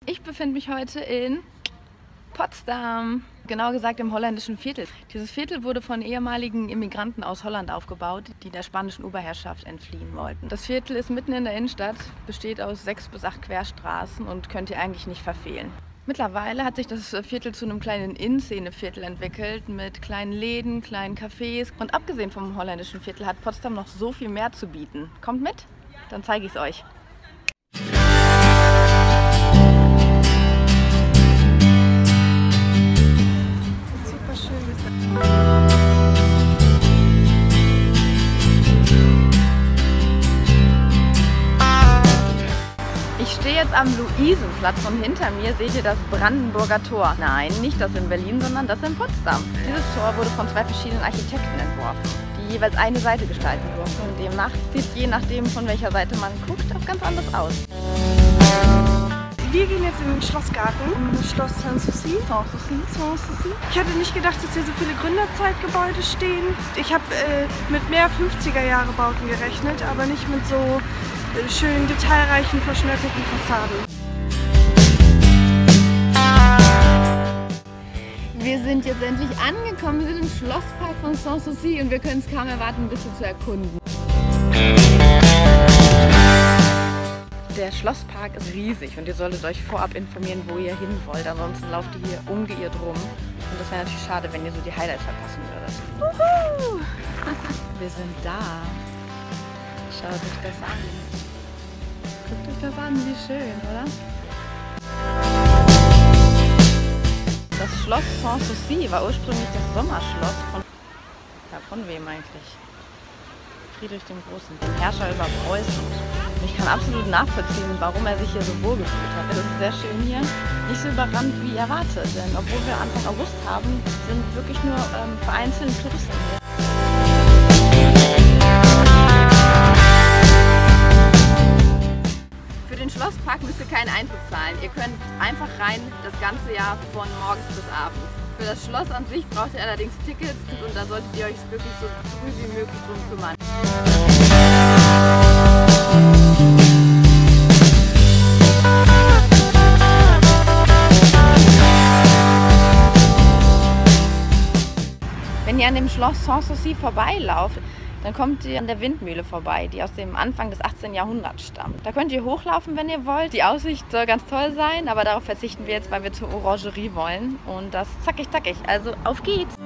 Ich befinde mich heute in Potsdam, genau gesagt im holländischen Viertel. Dieses Viertel wurde von ehemaligen Immigranten aus Holland aufgebaut, die der spanischen Oberherrschaft entfliehen wollten. Das Viertel ist mitten in der Innenstadt, besteht aus 6 bis 8 Querstraßen und könnt ihr eigentlich nicht verfehlen. Mittlerweile hat sich das Viertel zu einem kleinen Innenszeneviertel entwickelt mit kleinen Läden, kleinen Cafés. Und abgesehen vom holländischen Viertel hat Potsdam noch so viel mehr zu bieten. Kommt mit, dann zeige ich es euch. Ich stehe jetzt am Luisenplatz und hinter mir seht ihr das Brandenburger Tor. Nein, nicht das in Berlin, sondern das in Potsdam. Dieses Tor wurde von 2 verschiedenen Architekten entworfen, die jeweils eine Seite gestalten durften. Und demnach sieht es je nachdem, von welcher Seite man guckt, auch ganz anders aus. Wir gehen jetzt in den Schlossgarten, Schloss Sanssouci. Ich hatte nicht gedacht, dass hier so viele Gründerzeitgebäude stehen. Ich habe mit mehr 50er-Jahre-Bauten gerechnet, aber nicht mit so schön detailreichen, verschnörkelten Fassaden. Wir sind jetzt endlich angekommen. Wir sind im Schlosspark von Sanssouci und wir können es kaum erwarten, ein bisschen zu erkunden. Der Schlosspark ist riesig und ihr solltet euch vorab informieren, wo ihr hin wollt. Ansonsten lauft ihr hier ungeirrt rum. Und das wäre natürlich schade, wenn ihr so die Highlights verpassen würdet. Wuhu! Wir sind da. Schaut euch das an. Guckt euch das an, wie schön, oder? Das Schloss Sanssouci war ursprünglich das Sommerschloss von wem eigentlich? Friedrich dem Großen, dem Herrscher über Preußen. Ich kann absolut nachvollziehen, warum er sich hier so wohl gefühlt hat. Es ist sehr schön hier, nicht so überrannt wie erwartet, denn obwohl wir Anfang August haben, sind wirklich nur vereinzelte Touristen hier. Für den Schlosspark müsst ihr keinen Eintritt zahlen. Ihr könnt einfach rein das ganze Jahr von morgens bis abends. Für das Schloss an sich braucht ihr allerdings Tickets und da solltet ihr euch wirklich so früh wie möglich drum kümmern. Wenn ihr an dem Schloss Sanssouci vorbeilauft, dann kommt ihr an der Windmühle vorbei, die aus dem Anfang des 18. Jahrhunderts stammt. Da könnt ihr hochlaufen, wenn ihr wollt. Die Aussicht soll ganz toll sein, aber darauf verzichten wir jetzt, weil wir zur Orangerie wollen. Und das zackig, zackig. Also auf geht's!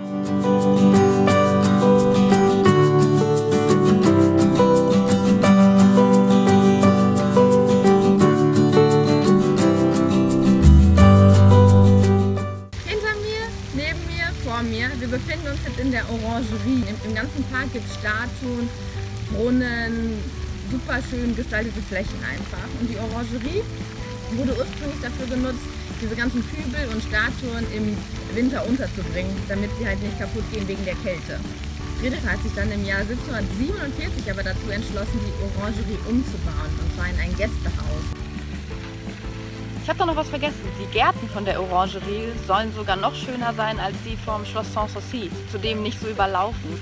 Wir befinden uns jetzt in der Orangerie. Im ganzen Park gibt es Statuen, Brunnen, super schön gestaltete Flächen einfach. Und die Orangerie wurde ursprünglich dafür genutzt, diese ganzen Kübel und Statuen im Winter unterzubringen, damit sie halt nicht kaputt gehen wegen der Kälte. Friedrich hat sich dann im Jahr 1747 aber dazu entschlossen, die Orangerie umzubauen, und zwar in ein Gästehaus. Ich habe da noch was vergessen. Die Gärten von der Orangerie sollen sogar noch schöner sein als die vom Schloss Sanssouci, zudem nicht so überlaufen.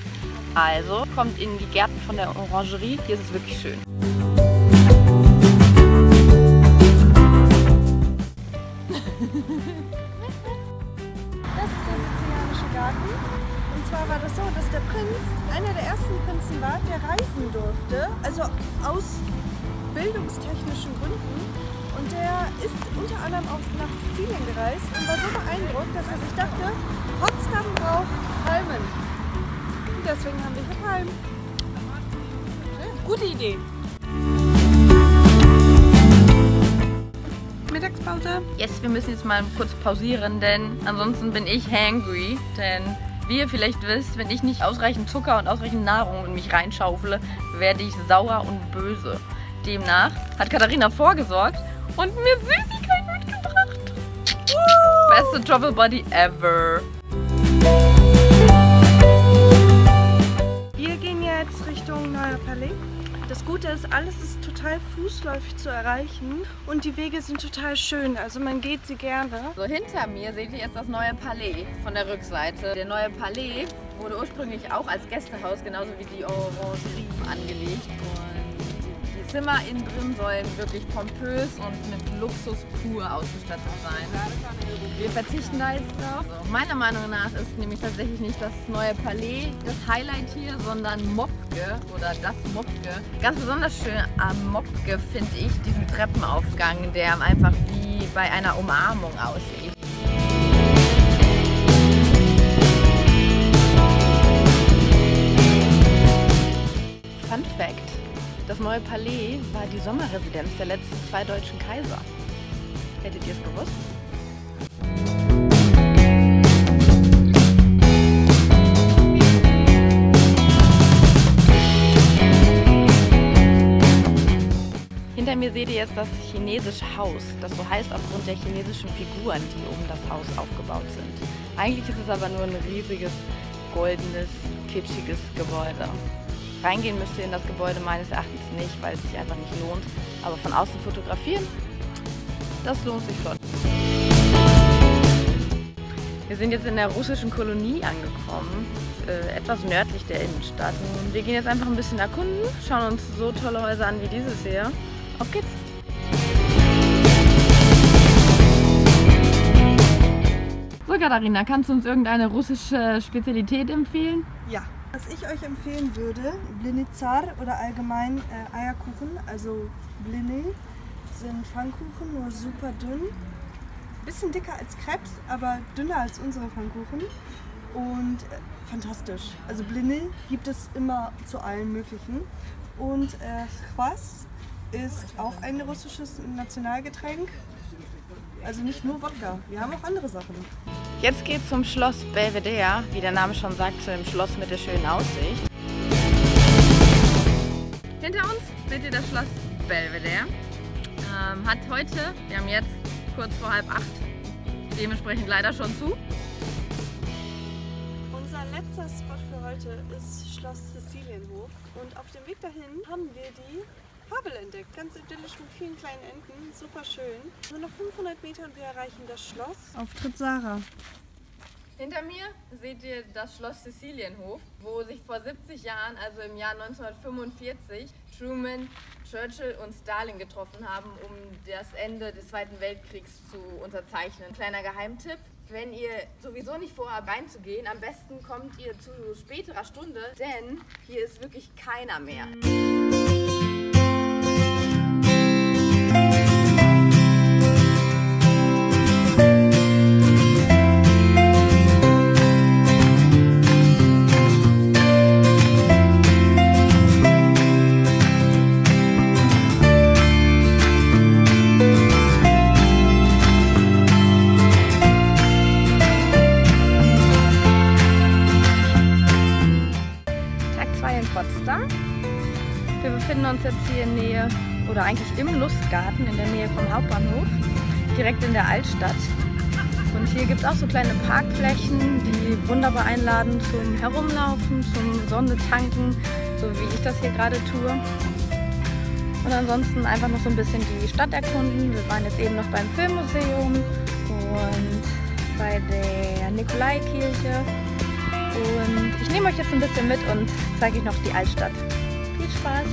Also kommt in die Gärten von der Orangerie, hier ist es wirklich schön. Das ist der sizilianische Garten. Und zwar war das so, dass der Prinz einer der ersten Prinzen war, der reisen durfte, also aus bildungstechnischen Gründen. Und der ist unter anderem auch nach Sizilien gereist und war so beeindruckt, dass er sich dachte, Potsdam braucht Palmen. Und deswegen haben wir hier Palmen. Gute Idee. Mittagspause. Yes, wir müssen jetzt mal kurz pausieren, denn ansonsten bin ich hangry. Denn wie ihr vielleicht wisst, wenn ich nicht ausreichend Zucker und ausreichend Nahrung in mich reinschaufele, werde ich sauer und böse. Demnach hat Katharina vorgesorgt und mir Süßigkeiten mitgebracht. Beste Travel Buddy ever. Wir gehen jetzt Richtung Neuer Palais. Das Gute ist, alles ist total fußläufig zu erreichen und die Wege sind total schön, also man geht sie gerne. So, hinter mir seht ihr jetzt das Neue Palais von der Rückseite. Der Neue Palais wurde ursprünglich auch als Gästehaus, genauso wie die Orangerie, angelegt. Und Zimmer innen drin sollen wirklich pompös und mit Luxus pur ausgestattet sein. Wir verzichten da jetzt drauf. Also meiner Meinung nach ist nämlich tatsächlich nicht das neue Palais das Highlight hier, sondern Mopke oder das Mopke. Ganz besonders schön am Mopke finde ich diesen Treppenaufgang, der einfach wie bei einer Umarmung aussieht. Fun Fact: Das neue Palais war die Sommerresidenz der letzten 2 deutschen Kaiser. Hättet ihr es gewusst? Hinter mir seht ihr jetzt das chinesische Haus, das so heißt aufgrund der chinesischen Figuren, die um das Haus aufgebaut sind. Eigentlich ist es aber nur ein riesiges, goldenes, kitschiges Gebäude. Reingehen müsst ihr in das Gebäude meines Erachtens nicht, weil es sich einfach nicht lohnt. Aber von außen fotografieren, das lohnt sich schon. Wir sind jetzt in der russischen Kolonie angekommen, etwas nördlich der Innenstadt. Und wir gehen jetzt einfach ein bisschen erkunden, schauen uns so tolle Häuser an wie dieses hier. Auf geht's! So Katharina, kannst du uns irgendeine russische Spezialität empfehlen? Ja. Was ich euch empfehlen würde, Bliny-Zar oder allgemein Eierkuchen, also Bliny, sind Pfannkuchen, nur super dünn. Bisschen dicker als Crepes, aber dünner als unsere Pfannkuchen und fantastisch. Also Bliny gibt es immer zu allen möglichen. Und Kwas ist auch ein russisches Nationalgetränk, also nicht nur Wodka, wir haben auch andere Sachen. Jetzt geht's zum Schloss Belvedere, wie der Name schon sagt, zu dem Schloss mit der schönen Aussicht. Hinter uns seht ihr das Schloss Belvedere. Hat heute, wir haben jetzt kurz vor 7:30, dementsprechend leider schon zu. Unser letzter Spot für heute ist Schloss Sizilienhof und auf dem Weg dahin haben wir die Havel entdeckt, ganz idyllisch mit vielen kleinen Enten, super schön. Nur noch 500 Meter und wir erreichen das Schloss. Auftritt Sarah. Hinter mir seht ihr das Schloss Sizilienhof, wo sich vor 70 Jahren, also im Jahr 1945, Truman, Churchill und Stalin getroffen haben, um das Ende des Zweiten Weltkriegs zu unterzeichnen. Kleiner Geheimtipp: Wenn ihr sowieso nicht vorhabt reinzugehen, am besten kommt ihr zu späterer Stunde, denn hier ist wirklich keiner mehr. Wir befinden uns jetzt hier in Nähe, oder eigentlich im Lustgarten in der Nähe vom Hauptbahnhof, direkt in der Altstadt. Und hier gibt es auch so kleine Parkflächen, die wunderbar einladen zum Herumlaufen, zum Sonnetanken, so wie ich das hier gerade tue. Und ansonsten einfach noch so ein bisschen die Stadt erkunden. Wir waren jetzt eben noch beim Filmmuseum und bei der Nikolaikirche. Und ich nehme euch jetzt ein bisschen mit und zeige euch noch die Altstadt. Viel Spaß!